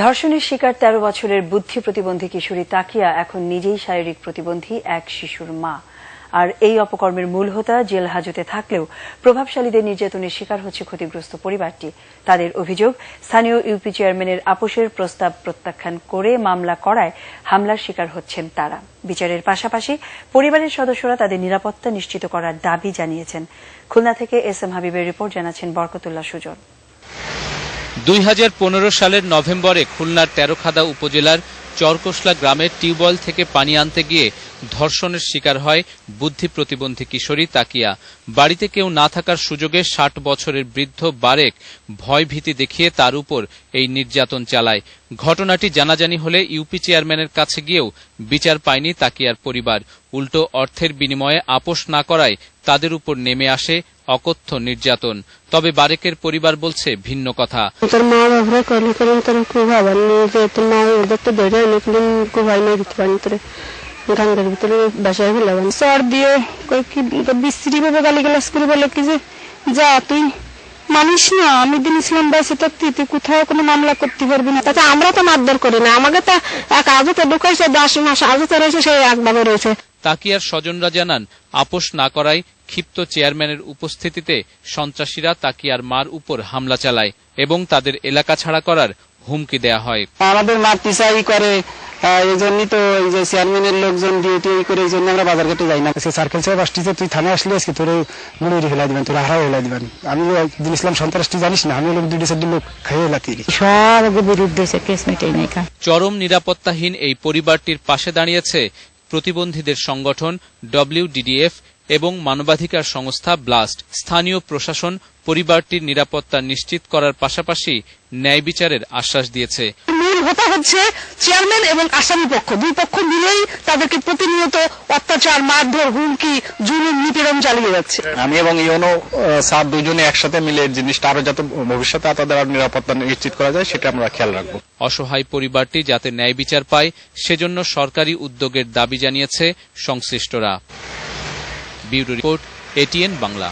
ধর্ষণের শিকার ১৩ বছরের বুদ্ধি প্রতিবন্ধী কিশোরী তাকিয়া এখন নিজেই শারীরিক প্রতিবন্ধী এক শিশুর মা। আর এই অপকর্মের মূল হোতা জেল হাজতে থাকলেও প্রভাবশালীদের নির্যাতনের শিকার হচ্ছে ক্ষতিগ্রস্ত পরিবারটি। তাদের অভিযোগ, স্থানীয় ইউপি চেয়ারম্যানের আপোষের প্রস্তাব প্রত্যাখ্যান করে মামলা করায় হামলার শিকার হচ্ছেন তারা। বিচারের পাশাপাশি পরিবারের সদস্যরা তাদের নিরাপত্তা নিশ্চিত করার দাবি জানিয়েছেন। খুলনা থেকে এস এম হাবিবের রিপোর্ট, জানাচ্ছেন বরকতুল্লাহ সুজন। ২০১৫ সালের নভেম্বরে খুলনার তেরখাদা উপজেলার চরকোশলা গ্রামের টিউবওয়েল থেকে পানি আনতে গিয়ে ধর্ষণের শিকার হয় বুদ্ধি প্রতিবন্ধী কিশোরী তাকিয়া। বাড়িতে কেউ না থাকার সুযোগে ৬০ বছরের বৃদ্ধ বারেক ভয়ভীতি দেখিয়ে তার উপর এই নির্যাতন চালায়। ঘটনাটি জানাজানি হলে ইউপি চেয়ারম্যানের কাছে গিয়েও বিচার পায়নি তাকিয়ার পরিবার। উল্টো অর্থের বিনিময়ে আপোষ না করায় তাদের উপর নেমে আসে অকথ্য নির্যাতন। তবে বারেকের পরিবার বলছে ভিন্ন কথা। গাঙ্গের ভিতরে বাসায় ফেলাম চর দিয়ে বিশ্রী ভাবে গালিগালাজ করে বলে কি যে যা তুই মানুষ না, আমি দিন ইসলাম বাসে থাকতি, তুই কোথাও কোনো মামলা করতে পারবি না। তাতে আমরা তো মারধর করি না, আমাকে তো এক আজতে ঢুকাইছে, 10 মাস আজতে রয়েছে, সে একভাবে রয়েছে। তাকিয়ার স্বজনরা জানান, আপোষ না করায় ক্ষিপ্ত চেয়ারম্যানের উপস্থিতিতে সন্ত্রাসীরা তাকিয়ার মার উপর হামলা চালায় এবং তাদের এলাকা ছাড়া করার হুমকি দেয়া হয়। আমাদের মারতে চাই করে, এই জন্যই তো এই যে চেয়ারম্যানের লোকজন ডিউটি করে, এই জন্য আমরা বাজার ঘাটে যাই না। সার্কেল সাহেব আসতেছে, তুই থানায় আসলে আজকে তোর মুড়ি হেলা দিবেন, তোর হারাও হেলা দিবেন। আমি দিন ইসলাম সন্ত্রাসী জানিস না, আমি লোক 2-4 লোক খাইয়ে হেলাতে সব বিরুদ্ধে কেস মেটাই নাই। চরম নিরাপত্তাহীন এই পরিবারটির পাশে দাঁড়িয়েছে প্রতিবন্ধীদের সংগঠন WDDF এবং মানবাধিকার সংস্থা ব্লাস্ট। স্থানীয় প্রশাসন পরিবারটির নিরাপত্তা নিশ্চিত করার পাশাপাশি ন্যায় বিচারের আশ্বাস দিয়েছে। মূল হোতা হচ্ছে চেয়ারম্যান এবং আসামি পক্ষ, দুই পক্ষ মিলেই তাদেরকে প্রতিনিয়ত অত্যাচার, মারধর, হুমকি, জুলুম, নিপীড়ন চালিয়ে যাচ্ছে। আমি এবং ইউনো স্যার দুজনে একসাথে মিলে জিনিসটা আরো যাতে ভবিষ্যতে তাদের নিরাপত্তা নিশ্চিত করা যায় সেটা আমরা খেয়াল রাখবো। অসহায় পরিবারটি যাতে ন্যায় বিচার পায় সেজন্য সরকারি উদ্যোগের দাবি জানিয়েছে সংশ্লিষ্টরা। Bureau report, ATN Bangla.